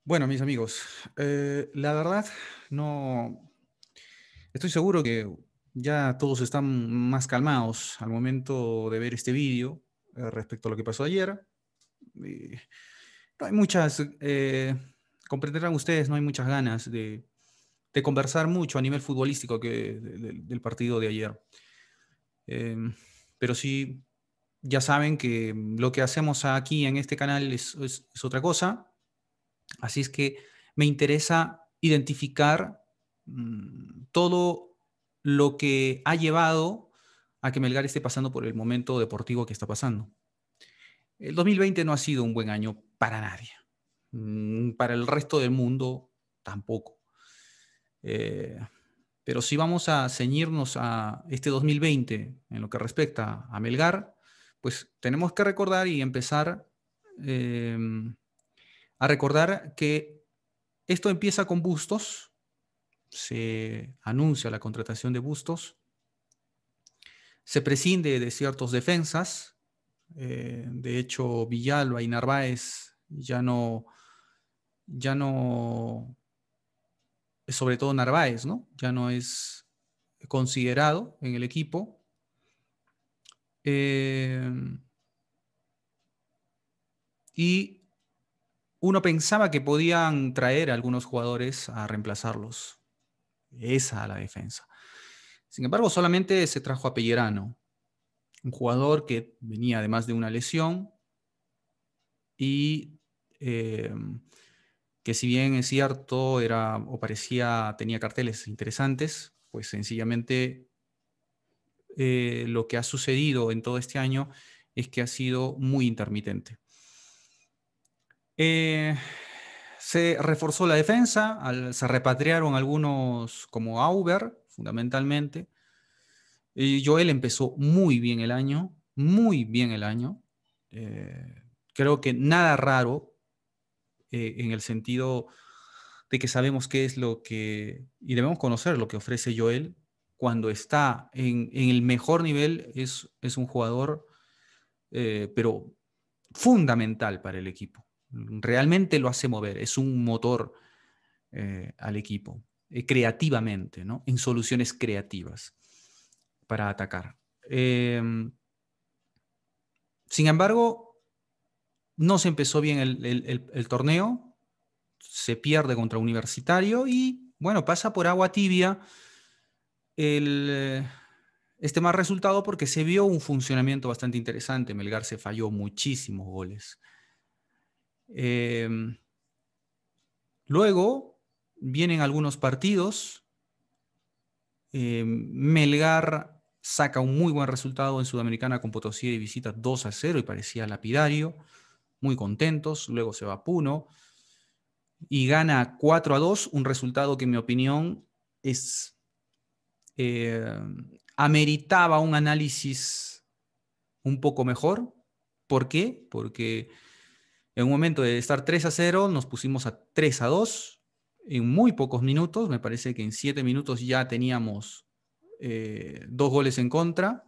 Bueno, mis amigos, la verdad, no estoy seguro que ya todos están más calmados al momento de ver este vídeo respecto a lo que pasó ayer. Y no hay muchas, comprenderán ustedes, no hay muchas ganas de conversar mucho a nivel futbolístico del partido de ayer. Em, pero sí, ya saben que lo que hacemos aquí en este canal es otra cosa. Así es que me interesa identificar todo lo que ha llevado a que Melgar esté pasando por el momento deportivo que está pasando. El 2020 no ha sido un buen año para nadie. Para el resto del mundo tampoco. Eh, pero si vamos a ceñirnos a este 2020 en lo que respecta a Melgar, pues tenemos que recordar y empezar eh, a recordar que esto empieza con Bustos, se anuncia la contratación de Bustos, se prescinde de ciertos defensas, de hecho Villalba y Narváez ya no, sobre todo Narváez, ¿no? Ya no es considerado en el equipo. Eh, y uno pensaba que podían traer a algunos jugadores a reemplazarlos. Esa a la defensa. Sin embargo, solamente se trajo a Pellerano, un jugador que venía además de una lesión y eh, que si bien es cierto, era o parecía, tenía carteles interesantes, pues sencillamente lo que ha sucedido en todo este año es que ha sido muy intermitente. Eh, Se reforzó la defensa, se repatriaron algunos como Auber, fundamentalmente. Y Joel empezó muy bien el año, muy bien el año. Creo que nada raro en el sentido de que sabemos qué es lo que, y debemos conocer lo que ofrece Joel cuando está en el mejor nivel, es un jugador, pero fundamental para el equipo. Realmente lo hace mover, es un motor al equipo, creativamente, ¿no? En soluciones creativas para atacar. Sin embargo, no se empezó bien el torneo, se pierde contra Universitario y, bueno, pasa por agua tibia el, este mal resultado porque se vio un funcionamiento bastante interesante. Melgar se falló muchísimos goles. Eh, Luego vienen algunos partidos. Melgar saca un muy buen resultado en Sudamericana con Potosí de visita 2-0 y parecía lapidario. Muy contentos. Luego se va a Puno y gana 4-2, un resultado que en mi opinión es, eh, ameritaba un análisis un poco mejor. ¿Por qué? Porque en un momento de estar 3-0 nos pusimos a 3-2 en muy pocos minutos. Me parece que en 7 minutos ya teníamos 2 goles en contra.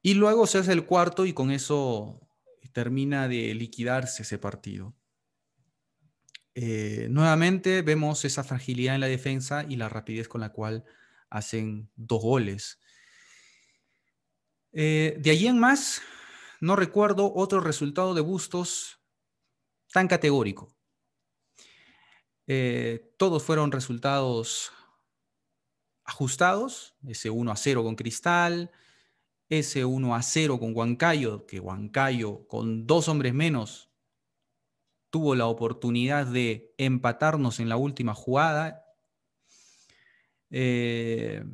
Y luego se hace el cuarto y con eso termina de liquidarse ese partido. Nuevamente vemos esa fragilidad en la defensa y la rapidez con la cual hacen 2 goles. De allí en más, no recuerdo otro resultado de Bustos tan categórico. Todos fueron resultados ajustados, ese 1-0 con Cristal, ese 1-0 con Huancayo, que Huancayo con 2 hombres menos tuvo la oportunidad de empatarnos en la última jugada. Eh,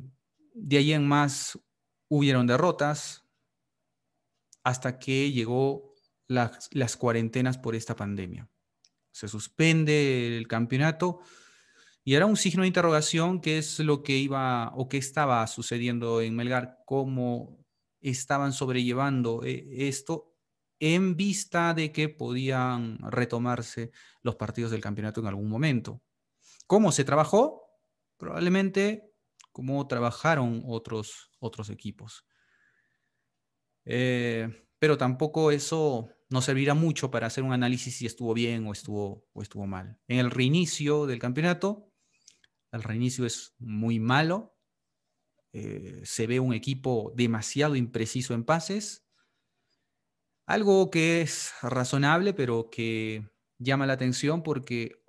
de ahí en más hubieron derrotas hasta que llegó las cuarentenas por esta pandemia. Se suspende el campeonato y era un signo de interrogación qué es lo que iba o qué estaba sucediendo en Melgar, cómo estaban sobrellevando esto en vista de que podían retomarse los partidos del campeonato en algún momento. ¿Cómo se trabajó? Probablemente como trabajaron otros equipos. Pero tampoco eso no servirá mucho para hacer un análisis si estuvo bien o estuvo mal. En el reinicio del campeonato, el reinicio es muy malo. Se ve un equipo demasiado impreciso en pases. Algo que es razonable, pero que llama la atención porque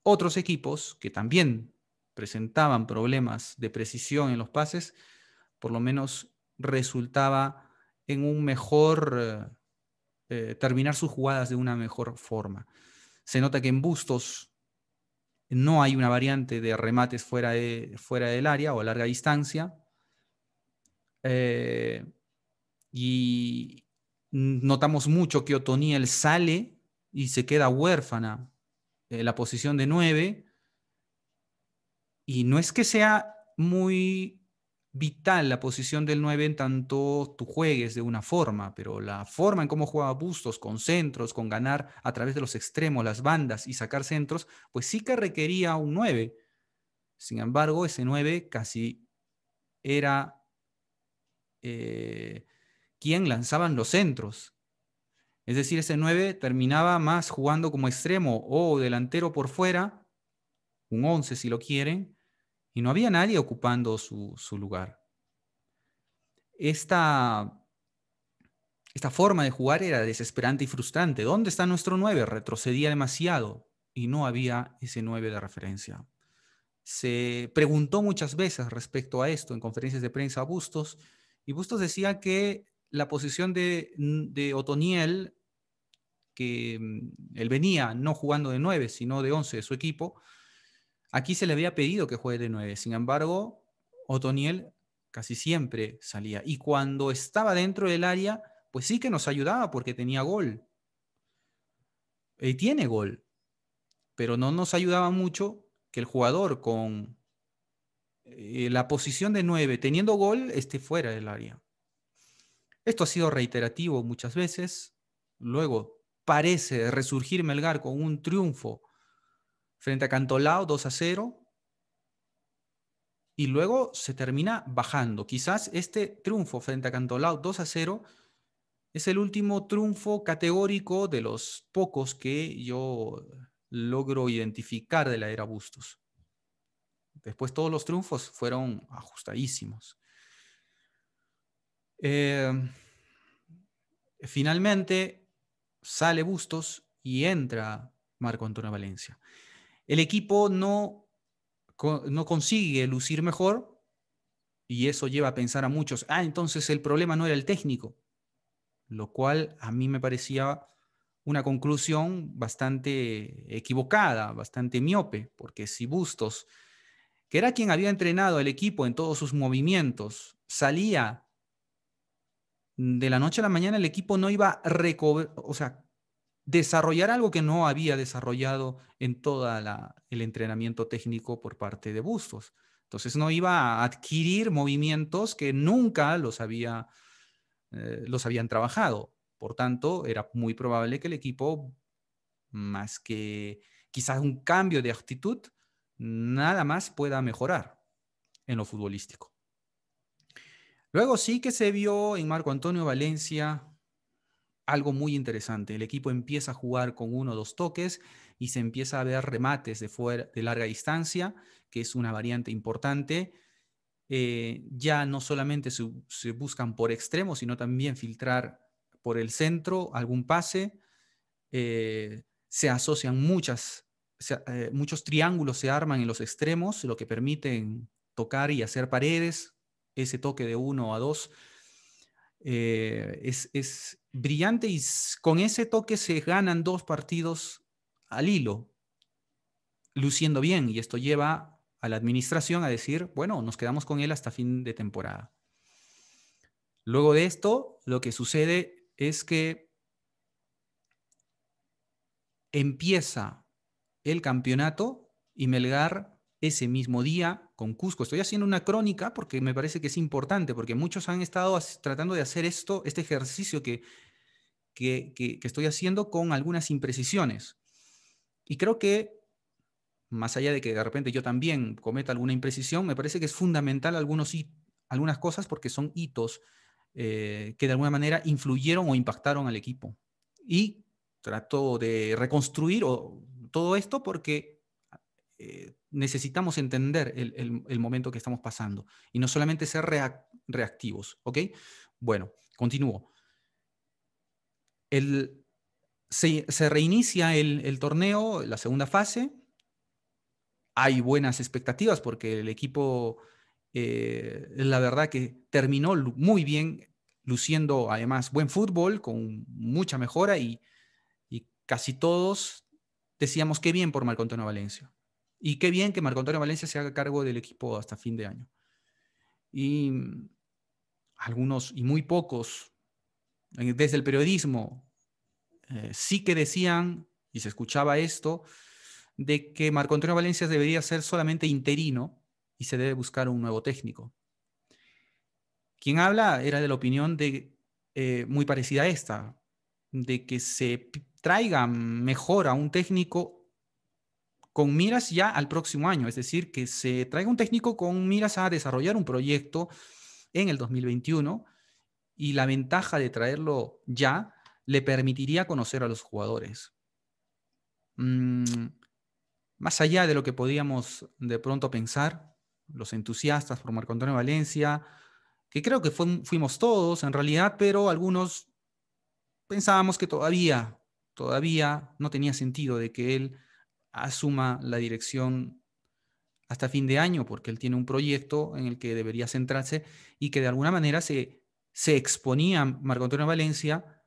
otros equipos que también presentaban problemas de precisión en los pases, por lo menos resultaba en un mejor terminar sus jugadas de una mejor forma. Se nota que en Bustos no hay una variante de remates fuera del área o a larga distancia. Eh, y notamos mucho que Otoniel sale y se queda huérfana en la posición de 9. Y no es que sea muy vital la posición del 9 en tanto tú juegues de una forma, pero la forma en cómo juega Bustos, con centros, con ganar a través de los extremos, las bandas y sacar centros, pues sí que requería un 9. Sin embargo, ese 9 casi era quien lanzaban los centros. Es decir, ese 9 terminaba más jugando como extremo o delantero por fuera, un 11 si lo quieren, y no había nadie ocupando su lugar. Esta forma de jugar era desesperante y frustrante. ¿Dónde está nuestro 9? Retrocedía demasiado y no había ese 9 de referencia. Se preguntó muchas veces respecto a esto en conferencias de prensa a Bustos, y Bustos decía que la posición de Otoniel, que él venía no jugando de 9, sino de 11 de su equipo, aquí se le había pedido que juegue de 9. Sin embargo, Otoniel casi siempre salía. Y cuando estaba dentro del área, pues sí que nos ayudaba porque tenía gol. Tiene gol, pero no nos ayudaba mucho que el jugador con la posición de 9 teniendo gol esté fuera del área. Esto ha sido reiterativo muchas veces. Luego parece resurgir Melgar con un triunfo frente a Cantolao 2-0. Y luego se termina bajando. Quizás este triunfo frente a Cantolao 2-0 es el último triunfo categórico de los pocos que yo logro identificar de la era Bustos. Después todos los triunfos fueron ajustadísimos. Finalmente sale Bustos y entra Marco Antonio Valencia. El equipo no consigue lucir mejor y eso lleva a pensar a muchos, entonces el problema no era el técnico, lo cual a mí me parecía una conclusión bastante equivocada, bastante miope, porque si Bustos, que era quien había entrenado al equipo en todos sus movimientos, salía de la noche a la mañana, el equipo no iba a desarrollar algo que no había desarrollado en todo el entrenamiento técnico por parte de Bustos. Entonces no iba a adquirir movimientos que nunca los habían trabajado. Por tanto, era muy probable que el equipo, más que quizás un cambio de actitud, nada más pueda mejorar en lo futbolístico. Luego sí que se vio en Marco Antonio Valencia algo muy interesante. El equipo empieza a jugar con 1 o 2 toques y se empieza a ver remates de larga distancia, que es una variante importante. Ya no solamente se buscan por extremos, sino también filtrar por el centro algún pase. Se asocian muchos triángulos, se arman en los extremos, lo que permiten tocar y hacer paredes. Ese toque de 1 a 2 es brillante y con ese toque se ganan 2 partidos al hilo, luciendo bien. Y esto lleva a la administración a decir, bueno, nos quedamos con él hasta fin de temporada. Luego de esto, lo que sucede es que empieza el campeonato y Melgar ese mismo día con Cusco. Estoy haciendo una crónica porque me parece que es importante, porque muchos han estado tratando de hacer este ejercicio que estoy haciendo con algunas imprecisiones. Y creo que, más allá de que de repente yo también cometa alguna imprecisión, me parece que es fundamental algunas cosas porque son hitos que de alguna manera influyeron o impactaron al equipo. y trató de reconstruir todo esto porque necesitamos entender el momento que estamos pasando y no solamente ser reactivos, ¿ok? Bueno, continúo. Se reinicia el torneo, la segunda fase. Hay buenas expectativas porque el equipo, la verdad que terminó muy bien, luciendo además buen fútbol, con mucha mejora y casi todos decíamos qué bien por Marco Antonio Valencia. Y qué bien que Marco Antonio Valencia se haga cargo del equipo hasta fin de año. Y algunos, y muy pocos, desde el periodismo, sí que decían, y se escuchaba esto, de que Marco Antonio Valencia debería ser solamente interino y se debe buscar un nuevo técnico. Quien habla era de la opinión de, muy parecida a esta, de que se traiga mejor a un técnico con miras ya al próximo año, es decir, que se traiga un técnico con miras a desarrollar un proyecto en el 2021 y la ventaja de traerlo ya le permitiría conocer a los jugadores. Más allá de lo que podíamos de pronto pensar, los entusiastas por Marco Antonio Valencia, que creo que fuimos todos en realidad, pero algunos pensábamos que todavía no tenía sentido de que él asuma la dirección hasta fin de año, porque él tiene un proyecto en el que debería centrarse y que de alguna manera se exponía Marco Antonio Valencia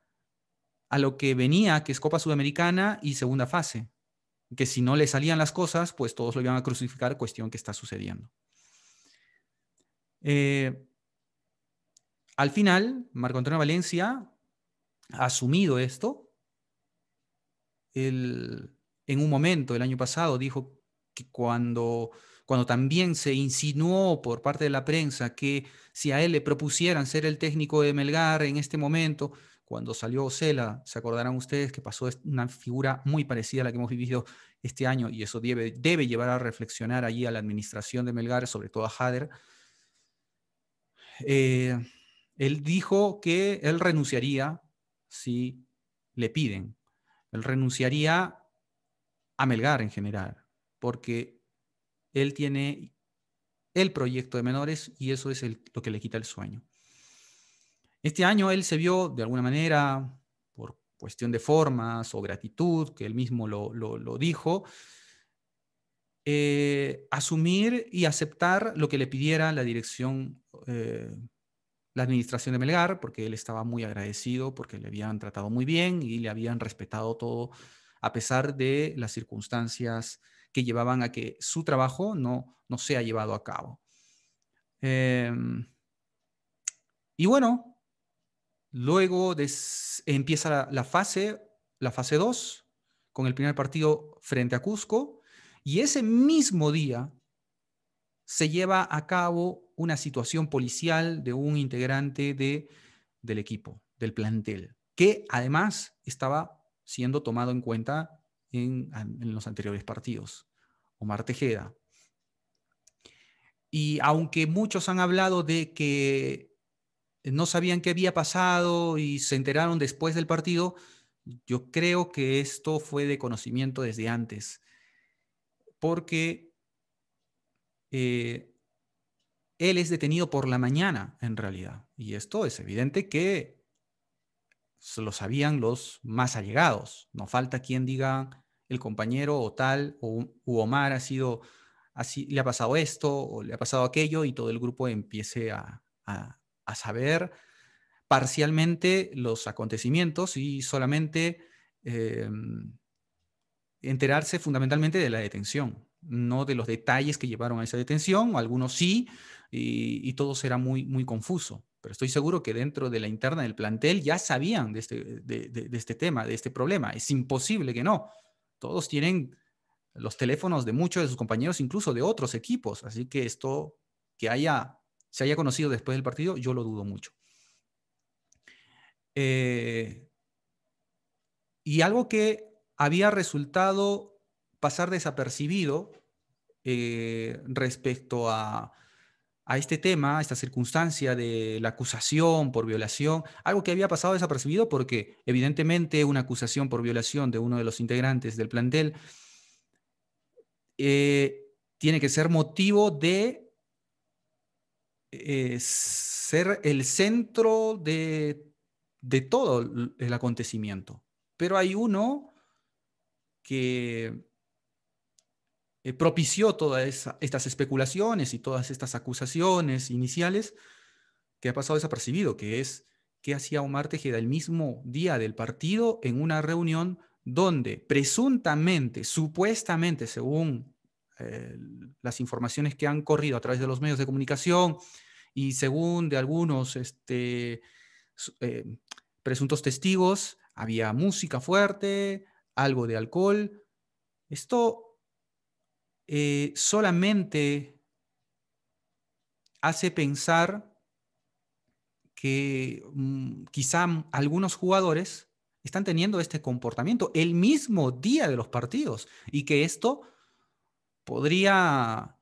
a lo que venía, que es Copa Sudamericana y segunda fase, que si no le salían las cosas, pues todos lo iban a crucificar, cuestión que está sucediendo. Al final, Marco Antonio Valencia ha asumido esto. Él, en un momento, el año pasado, dijo que cuando también se insinuó por parte de la prensa que si a él le propusieran ser el técnico de Melgar en este momento, cuando salió Osela, se acordarán ustedes que pasó una figura muy parecida a la que hemos vivido este año, y eso debe llevar a reflexionar allí a la administración de Melgar, sobre todo a Jader. Él dijo que él renunciaría si le piden. Él renunciaría a Melgar en general, porque él tiene el proyecto de menores y eso es lo que le quita el sueño. Este año él se vio de alguna manera, por cuestión de formas o gratitud, que él mismo lo dijo, asumir y aceptar lo que le pidiera la dirección, la administración de Melgar, porque él estaba muy agradecido, porque le habían tratado muy bien y le habían respetado todo, a pesar de las circunstancias que llevaban a que su trabajo no sea llevado a cabo. Eh, y bueno, luego empieza la fase 2, con el primer partido frente a Cusco, y ese mismo día se lleva a cabo una situación policial de un integrante del equipo, del plantel, que además estaba siendo tomado en cuenta en los anteriores partidos, Omar Tejeda. Y aunque muchos han hablado de que no sabían qué había pasado y se enteraron después del partido, yo creo que esto fue de conocimiento desde antes, porque eh, él es detenido por la mañana, en realidad. Y esto es evidente que lo sabían los más allegados. No falta quien diga el compañero o tal, u Omar ha sido así, le ha pasado esto o le ha pasado aquello, y todo el grupo empiece a saber parcialmente los acontecimientos y solamente eh, enterarse fundamentalmente de la detención, no de los detalles que llevaron a esa detención. Algunos sí, y todo será muy confuso. Pero estoy seguro que dentro de la interna del plantel ya sabían de este tema, de este problema. Es imposible que no. Todos tienen los teléfonos de muchos de sus compañeros, incluso de otros equipos. Así que esto que se haya conocido después del partido, yo lo dudo mucho. Y algo que había resultado pasar desapercibido respecto a a este tema, a esta circunstancia de la acusación por violación, algo que había pasado desapercibido porque evidentemente una acusación por violación de uno de los integrantes del plantel tiene que ser motivo de ser el centro de todo el acontecimiento. Pero hay uno que propició todas estas especulaciones y todas estas acusaciones iniciales que ha pasado desapercibido, que es qué hacía Omar Tejeda el mismo día del partido en una reunión donde presuntamente, supuestamente, según las informaciones que han corrido a través de los medios de comunicación y según de algunos eh, presuntos testigos, había música fuerte, algo de alcohol. Esto solamente hace pensar que quizá algunos jugadores están teniendo este comportamiento el mismo día de los partidos y que esto podría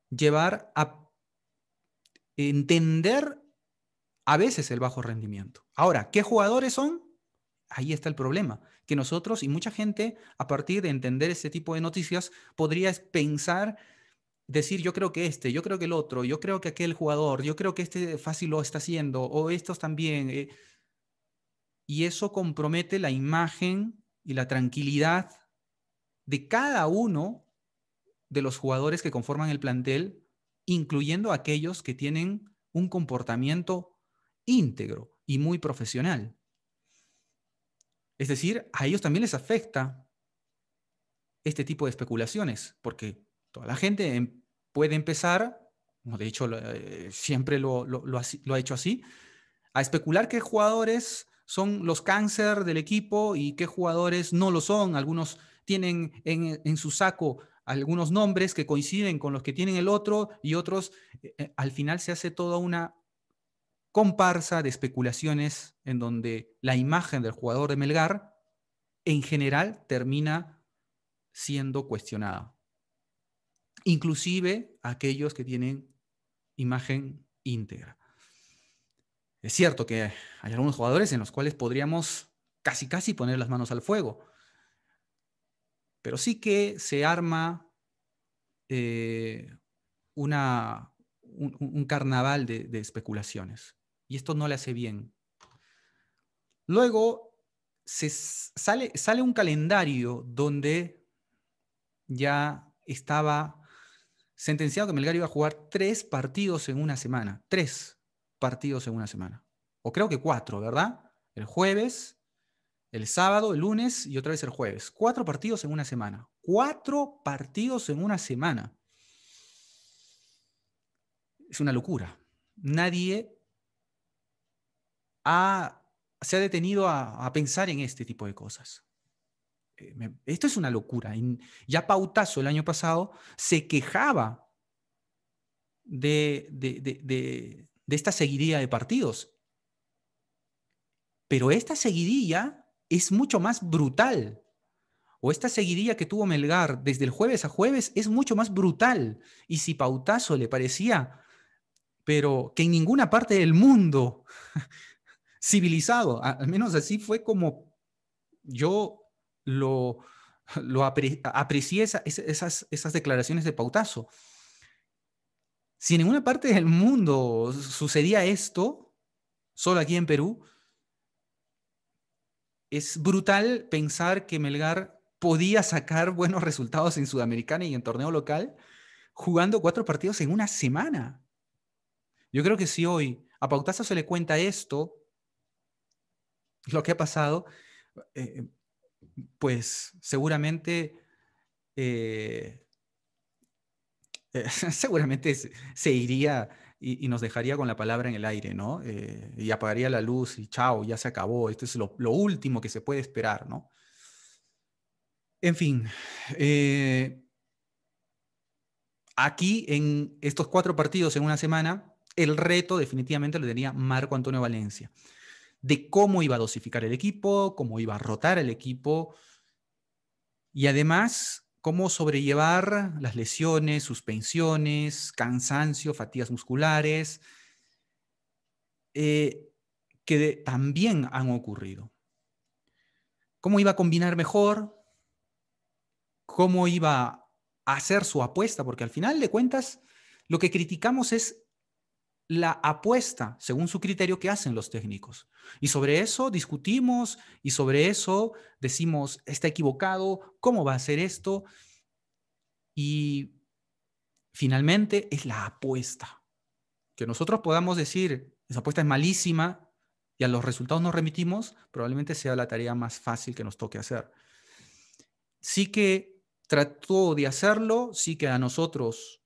llevar a entender a veces el bajo rendimiento. Ahora, ¿qué jugadores son? Ahí está el problema, que nosotros y mucha gente, a partir de entender este tipo de noticias, podría pensar, decir, yo creo que este, yo creo que el otro, yo creo que aquel jugador, yo creo que este fácil lo está haciendo, o estos también. Y eso compromete la imagen y la tranquilidad de cada uno de los jugadores que conforman el plantel, incluyendo aquellos que tienen un comportamiento íntegro y muy profesional. Es decir, a ellos también les afecta este tipo de especulaciones, porque toda la gente puede empezar, de hecho siempre lo ha hecho así, a especular qué jugadores son los cáncer del equipo y qué jugadores no lo son. Algunos tienen en su saco algunos nombres que coinciden con los que tienen el otro y otros, al final se hace toda una comparsa de especulaciones en donde la imagen del jugador de Melgar en general termina siendo cuestionada. Inclusive aquellos que tienen imagen íntegra. Es cierto que hay algunos jugadores en los cuales podríamos casi poner las manos al fuego, pero sí que se arma eh, un carnaval de especulaciones y esto no le hace bien. Luego sale un calendario donde ya estaba sentenciado que Melgar iba a jugar 3 partidos en una semana. 3 partidos en una semana. O creo que 4, ¿verdad? El jueves, el sábado, el lunes y otra vez el jueves. 4 partidos en una semana. 4 partidos en una semana. Es una locura. Nadie se ha detenido a pensar en este tipo de cosas. Esto es una locura. Ya Pautazo el año pasado se quejaba de esta seguidilla de partidos. Pero esta seguidilla es mucho más brutal. O esta seguidilla que tuvo Melgar desde el jueves a jueves es mucho más brutal. Y si Pautazo le parecía, pero que en ninguna parte del mundo civilizado, al menos así fue como yo lo aprecié esas declaraciones de Pautazo. Si en ninguna parte del mundo sucedía esto, solo aquí en Perú, es brutal pensar que Melgar podía sacar buenos resultados en Sudamericana y en torneo local jugando 4 partidos en una semana. Yo creo que si hoy a Pautazo se le cuenta esto, lo que ha pasado, eh, pues seguramente eh, seguramente se iría y nos dejaría con la palabra en el aire, ¿no? Y apagaría la luz y chao, ya se acabó. Esto es lo último que se puede esperar, ¿no? En fin, aquí en estos 4 partidos en una semana, el reto definitivamente lo tenía Marco Antonio Valencia, de cómo iba a dosificar el equipo, cómo iba a rotar el equipo y además cómo sobrellevar las lesiones, suspensiones, cansancio, fatigas musculares, eh, también han ocurrido. ¿Cómo iba a combinar mejor? ¿Cómo iba a hacer su apuesta? Porque al final de cuentas, lo que criticamos es la apuesta, según su criterio, que hacen los técnicos. Y sobre eso discutimos y sobre eso decimos, está equivocado, ¿cómo va a hacer esto? Y finalmente es la apuesta. Que nosotros podamos decir, esa apuesta es malísima y a los resultados nos remitimos, probablemente sea la tarea más fácil que nos toque hacer. Sí que trató de hacerlo, sí que a nosotros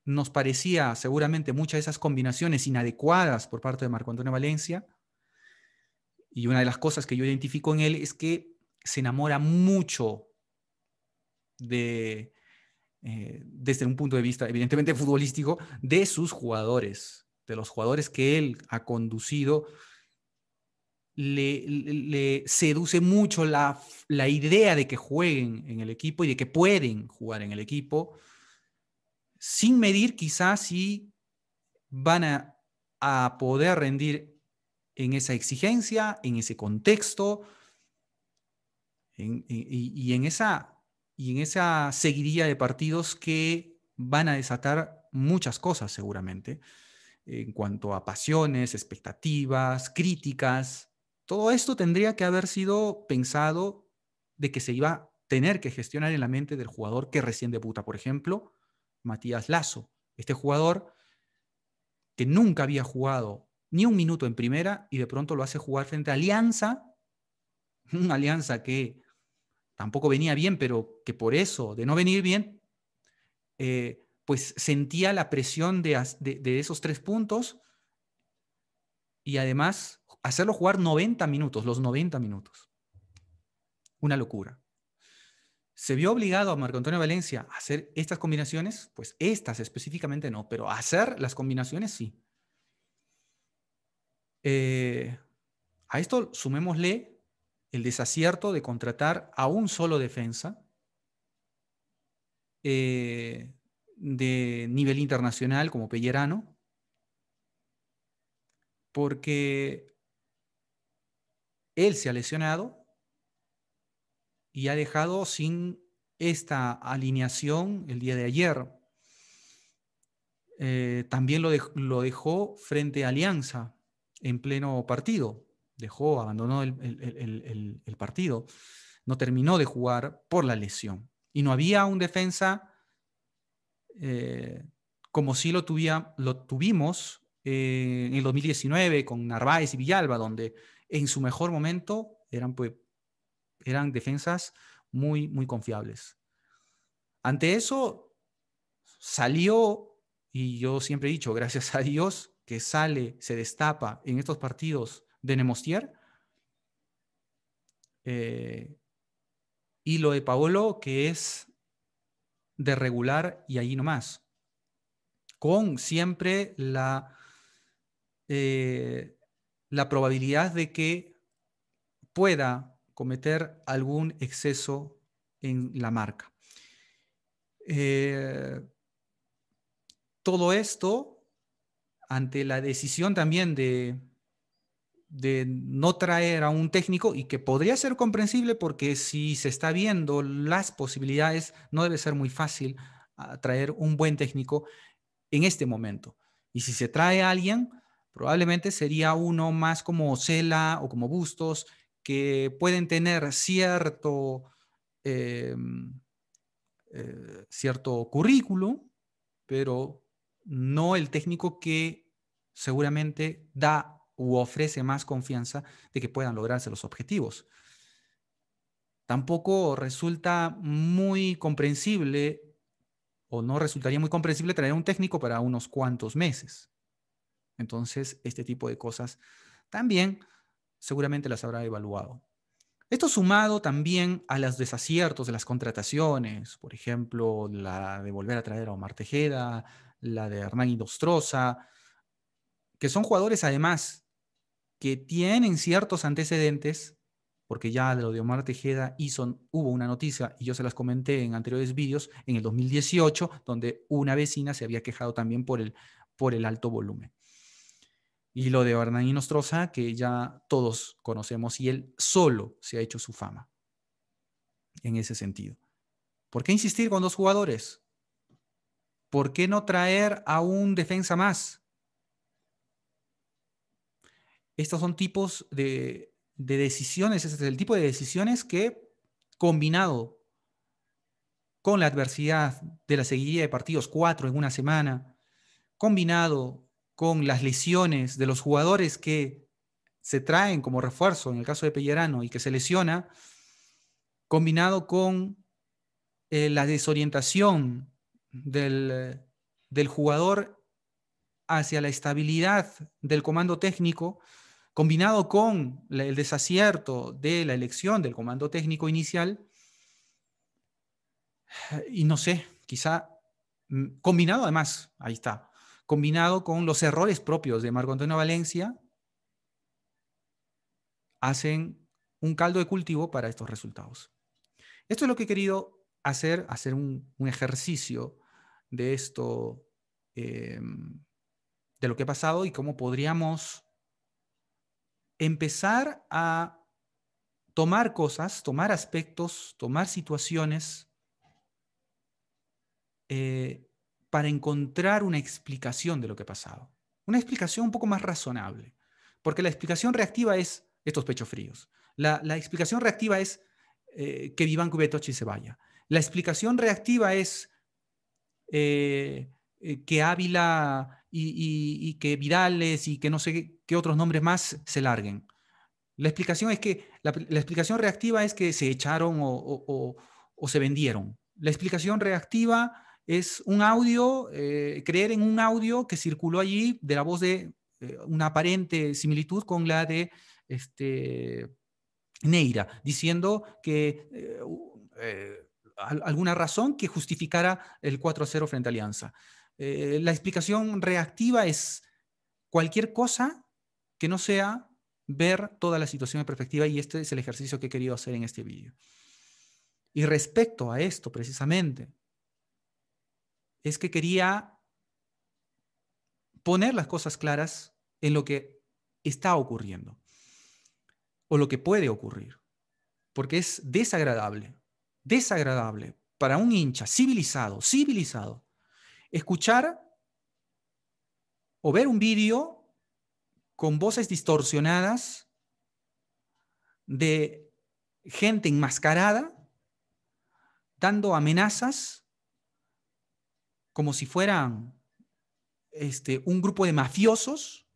nos parecía seguramente muchas de esas combinaciones inadecuadas por parte de Marco Antonio Valencia. Y una de las cosas que yo identifico en él es que se enamora mucho de, desde un punto de vista evidentemente futbolístico, de sus jugadores, de los jugadores que él ha conducido. Le seduce mucho la idea de que jueguen en el equipo y de que pueden jugar en el equipo, sin medir quizás si van a poder rendir en esa exigencia, en ese contexto, y en esa seguidilla de partidos que van a desatar muchas cosas seguramente, en cuanto a pasiones, expectativas, críticas. Todo esto tendría que haber sido pensado de que se iba a tener que gestionar en la mente del jugador que recién debuta. Por ejemplo, Matías Lazo, este jugador que nunca había jugado ni un minuto en primera y de pronto lo hace jugar frente a Alianza, una Alianza que tampoco venía bien, pero que por eso, de no venir bien, pues sentía la presión de esos 3 puntos y además hacerlo jugar 90 minutos, los 90 minutos. Una locura. ¿Se vio obligado a Marco Antonio Valencia a hacer estas combinaciones? Pues estas específicamente no, pero a hacer las combinaciones sí. A esto sumémosle el desacierto de contratar a un solo defensa de nivel internacional como Pellerano, porque él se ha lesionado y ha dejado sin esta alineación el día de ayer. También lo dejó frente a Alianza en pleno partido. Abandonó el partido. No terminó de jugar por la lesión. Y no había un defensa como si lo tuvimos en el 2019 con Narváez y Villalba, donde en su mejor momento eran defensas muy, muy confiables. Ante eso salió, y yo siempre he dicho, gracias a Dios, que sale, se destapa en estos partidos de Nemostier, y lo de Paolo, que es de regular y ahí nomás, con siempre la probabilidad de que pueda cometer algún exceso en la marca. Todo esto ante la decisión también de no traer a un técnico, y que podría ser comprensible porque si se está viendo las posibilidades, no debe ser muy fácil traer un buen técnico en este momento. Y si se trae a alguien, probablemente sería uno más como Cela o como Bustos, que pueden tener eh, cierto currículum, pero no el técnico que seguramente da u ofrece más confianza de que puedan lograrse los objetivos. Tampoco resulta muy comprensible, o no resultaría muy comprensible, traer un técnico para unos cuantos meses. Entonces, este tipo de cosas también seguramente las habrá evaluado. Esto sumado también a los desaciertos de las contrataciones, por ejemplo, la de volver a traer a Omar Tejeda, la de Hernán Indostroza, que son jugadores además que tienen ciertos antecedentes porque ya de lo de Omar Tejeda hubo una noticia, y yo se las comenté en anteriores vídeos, en el 2018, donde una vecina se había quejado también por el alto volumen. Y lo de Hernán Nostroza, que ya todos conocemos, y él solo se ha hecho su fama en ese sentido. ¿Por qué insistir con 2 jugadores? ¿Por qué no traer a un defensa más? Estos son tipos de decisiones, este es el tipo de decisiones que, combinado con la adversidad de la seguidilla de partidos, 4 en una semana, combinado con las lesiones de los jugadores que se traen como refuerzo, en el caso de Pellerano, y que se lesiona, combinado con la desorientación del jugador hacia la estabilidad del comando técnico, combinado con el desacierto de la elección del comando técnico inicial, y no sé, quizá combinado además, ahí está, combinado con los errores propios de Marco Antonio Valencia, hacen un caldo de cultivo para estos resultados. Esto es lo que he querido hacer un ejercicio de esto, de lo que ha pasado y cómo podríamos empezar a tomar cosas, tomar aspectos, tomar situaciones para encontrar una explicación de lo que ha pasado. Una explicación un poco más razonable. Porque la explicación reactiva es estos pechos fríos. La explicación reactiva es que Vivanco Betochi se vaya. La explicación reactiva es que Ávila y que Vidales y que no sé qué otros nombres más se larguen. La explicación es que la explicación reactiva es que se echaron o se vendieron. La explicación reactiva es un audio, creer en un audio que circuló allí de la voz de una aparente similitud con la de Neira, diciendo que alguna razón que justificara el 4-0 frente a Alianza. La explicación reactiva es cualquier cosa que no sea ver toda la situación en perspectiva, y este es el ejercicio que he querido hacer en este vídeo. Y respecto a esto, precisamente, es que quería poner las cosas claras en lo que está ocurriendo o lo que puede ocurrir, porque es desagradable para un hincha civilizado, escuchar o ver un vídeo con voces distorsionadas de gente enmascarada dando amenazas como si fueran un grupo de mafiosos,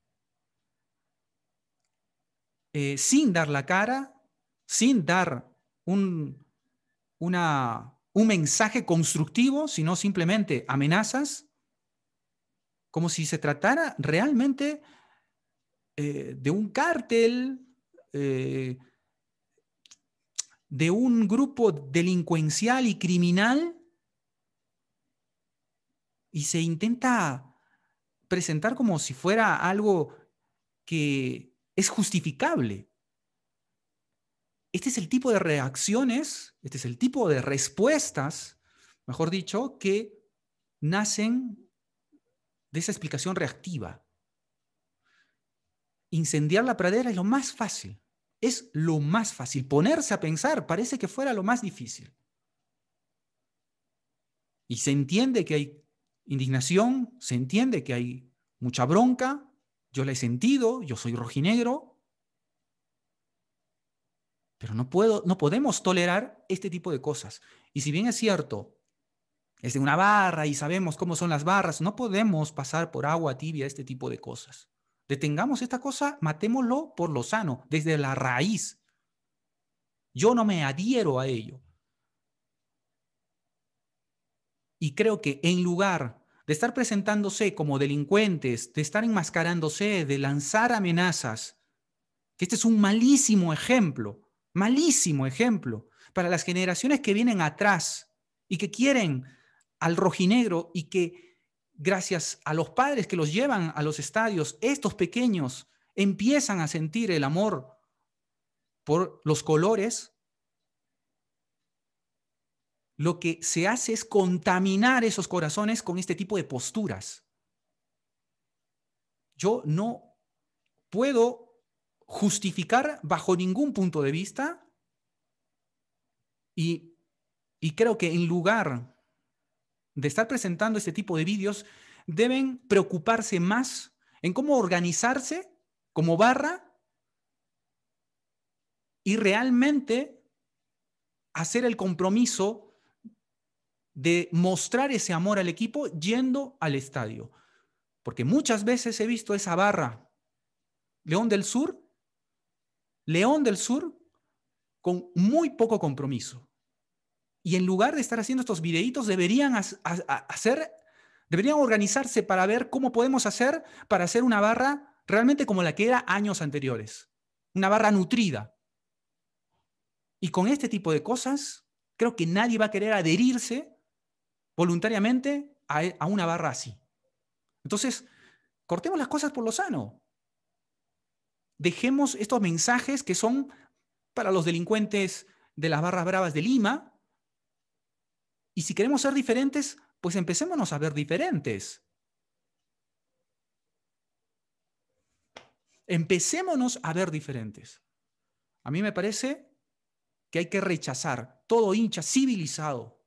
sin dar la cara, sin dar un mensaje constructivo, sino simplemente amenazas, como si se tratara realmente de un cártel, de un grupo delincuencial y criminal, y se intenta presentar como si fuera algo que es justificable. Este es el tipo de reacciones, este es el tipo de respuestas, mejor dicho, que nacen de esa explicación reactiva. Incendiar la pradera es lo más fácil. Es lo más fácil. Ponerse a pensar parece que fuera lo más difícil. Y se entiende que hay indignación, se entiende que hay mucha bronca. Yo la he sentido, yo soy rojinegro. Pero no podemos tolerar este tipo de cosas. Y si bien es cierto, es de una barra y sabemos cómo son las barras, no podemos pasar por agua tibia este tipo de cosas. Detengamos esta cosa, matémoslo por lo sano, desde la raíz. Yo no me adhiero a ello. Y creo que en lugar de estar presentándose como delincuentes, de estar enmascarándose, de lanzar amenazas, que este es un malísimo ejemplo para las generaciones que vienen atrás y que quieren al rojinegro, y que gracias a los padres que los llevan a los estadios, estos pequeños empiezan a sentir el amor por los colores, lo que se hace es contaminar esos corazones con este tipo de posturas. Yo no puedo justificar bajo ningún punto de vista y creo que en lugar de estar presentando este tipo de vídeos, deben preocuparse más en cómo organizarse como barra y realmente hacer el compromiso de mostrar ese amor al equipo yendo al estadio. Porque muchas veces he visto esa barra León del Sur, con muy poco compromiso. Y en lugar de estar haciendo estos videitos, deberían organizarse para ver cómo podemos hacer para hacer una barra realmente como la que era años anteriores. Una barra nutrida. Y con este tipo de cosas, creo que nadie va a querer adherirse voluntariamente a una barra así. Entonces, cortemos las cosas por lo sano. Dejemos estos mensajes que son para los delincuentes de las barras bravas de Lima. Y si queremos ser diferentes, pues empecémonos a ver diferentes. Empecémonos a ver diferentes. A mí me parece que hay que rechazar todo hincha civilizado,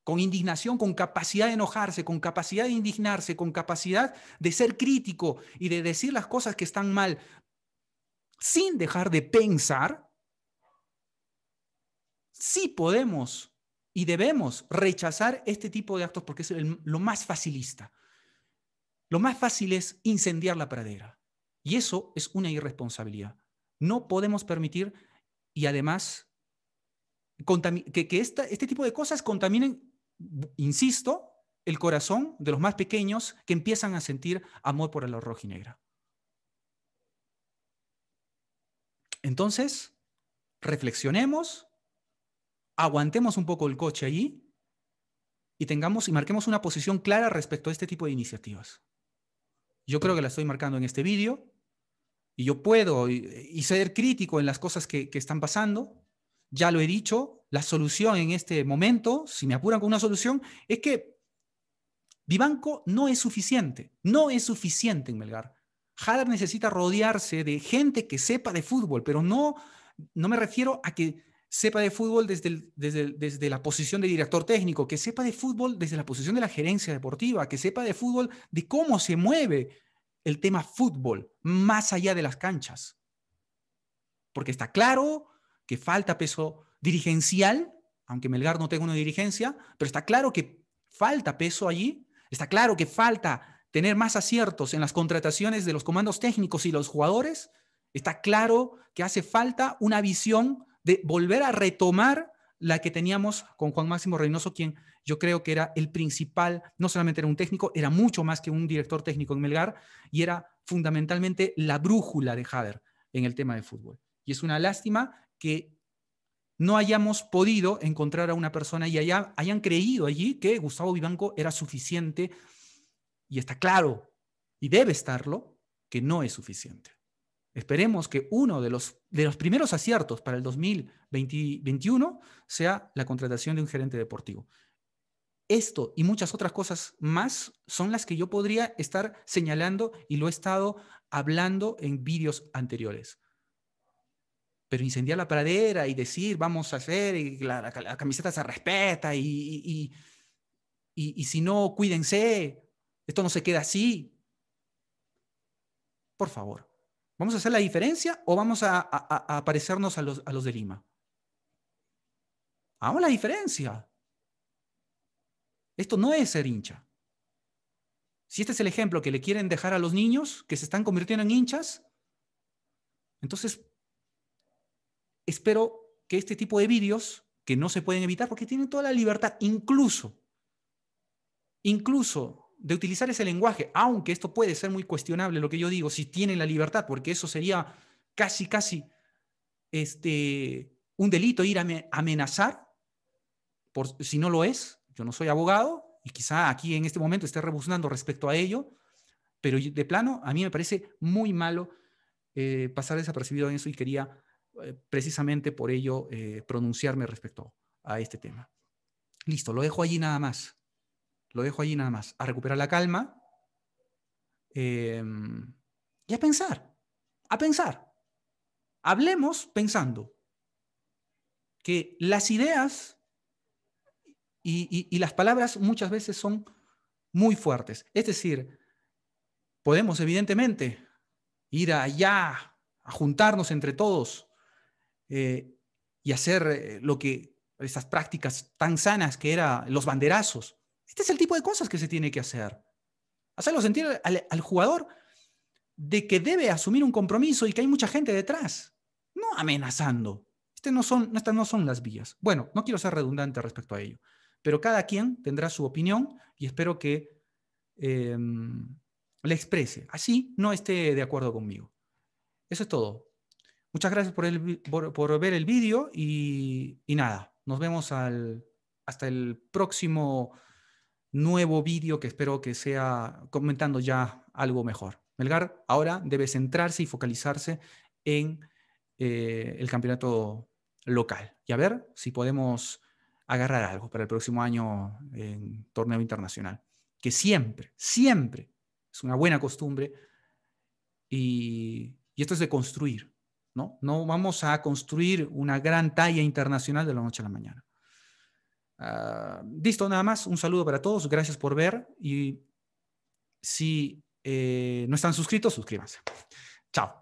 con indignación, con capacidad de enojarse, con capacidad de indignarse, con capacidad de ser crítico y de decir las cosas que están mal, sin dejar de pensar. Sí podemos y debemos rechazar este tipo de actos porque es lo más facilista. Lo más fácil es incendiar la pradera. Y eso es una irresponsabilidad. No podemos permitir y además que este tipo de cosas contaminen, insisto, el corazón de los más pequeños que empiezan a sentir amor por la rojinegra. Entonces, reflexionemos, aguantemos un poco el coche allí y marquemos una posición clara respecto a este tipo de iniciativas. Yo creo que la estoy marcando en este vídeo y yo puedo y ser crítico en las cosas que están pasando. Ya lo he dicho, la solución en este momento, si me apuran con una solución, es que Vivanco no es suficiente. No es suficiente en Melgar. Hader necesita rodearse de gente que sepa de fútbol, pero no me refiero a que sepa de fútbol desde la posición de director técnico, que sepa de fútbol desde la posición de la gerencia deportiva, que sepa de fútbol de cómo se mueve el tema fútbol más allá de las canchas. Porque está claro que falta peso dirigencial, aunque Melgar no tenga una dirigencia, pero está claro que falta peso allí. Está claro que falta tener más aciertos en las contrataciones de los comandos técnicos y los jugadores. Está claro que hace falta una visión de volver a retomar la que teníamos con Juan Máximo Reynoso, quien yo creo que era el principal, no solamente era un técnico, era mucho más que un director técnico en Melgar y era fundamentalmente la brújula de Hader en el tema de fútbol. Y es una lástima que no hayamos podido encontrar a una persona y hayan creído allí que Gustavo Vivanco era suficiente, y está claro, y debe estarlo, que no es suficiente. Esperemos que uno de los primeros aciertos para el 2021 sea la contratación de un gerente deportivo. Esto y muchas otras cosas más son las que yo podría estar señalando y lo he estado hablando en vídeos anteriores. Pero incendiar la pradera y decir vamos a hacer, y la camiseta se respeta y si no, cuídense, esto no se queda así. Por favor, ¿vamos a hacer la diferencia o vamos a parecernos a los de Lima? Hagamos la diferencia. Esto no es ser hincha. Si este es el ejemplo que le quieren dejar a los niños que se están convirtiendo en hinchas, entonces espero que este tipo de vídeos, que no se pueden evitar porque tienen toda la libertad, incluso de utilizar ese lenguaje, aunque esto puede ser muy cuestionable lo que yo digo, si tienen la libertad, porque eso sería casi un delito ir a amenazar, si no lo es. Yo no soy abogado y quizá aquí en este momento esté rebuznando respecto a ello, pero de plano a mí me parece muy malo pasar desapercibido en eso y quería precisamente por ello pronunciarme respecto a este tema. Listo, lo dejo allí nada más. Lo dejo allí nada más. A recuperar la calma y a pensar. A pensar. Hablemos pensando que las ideas y las palabras muchas veces son muy fuertes. Es decir, podemos evidentemente ir allá a juntarnos entre todos y hacer lo que esas prácticas tan sanas que eran los banderazos. Este es el tipo de cosas que se tiene que hacer. Hacerlo sentir al jugador de que debe asumir un compromiso y que hay mucha gente detrás, no amenazando. Estas no son las vías. Bueno, no quiero ser redundante respecto a ello, pero cada quien tendrá su opinión y espero que le exprese. Así no esté de acuerdo conmigo. Eso es todo. Muchas gracias por ver el vídeo y nada, nos vemos hasta el próximo nuevo vídeo que espero que sea comentando ya algo mejor. Melgar ahora debe centrarse y focalizarse en el campeonato local y a ver si podemos agarrar algo para el próximo año en torneo internacional, que siempre, siempre es una buena costumbre y esto es de construir, ¿no? No vamos a construir una gran talla internacional de la noche a la mañana. Listo, nada más. Un saludo para todos. Gracias por ver. Y si no están suscritos, suscríbanse. Chao.